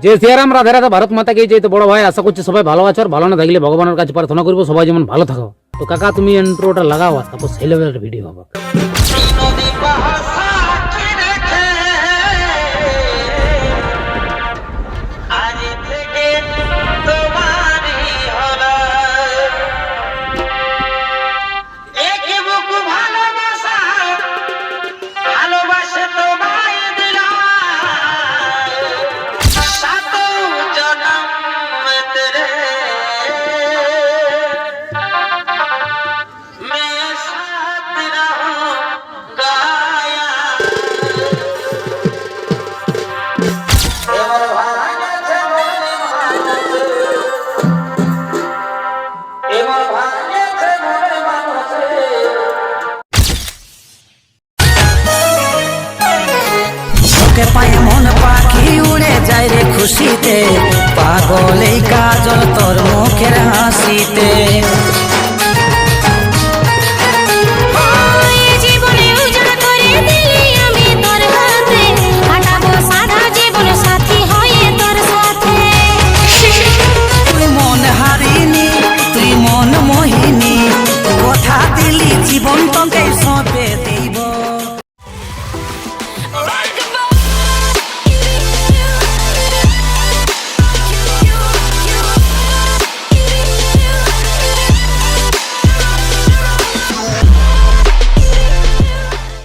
যে শ্রীরাম রাধে রাধে, ভারত মাতাকে জয়। তো বড় ভাই, আশা করছি সবাই ভালো আছো, আর ভালো না থাকলে ভগবানের কাছে প্রার্থনা করবো সবাই যেমন ভালো থাকো। তো কাকা তুমি ইন্ট্রোটা লাগাও, তারপর সেই লেভেলের ভিডিও হবে। তোকে পায়ে মন পাখি উড়ে যায় রে খুশিতে, পাগল এই কাজল তোর মুখের হাসিতে।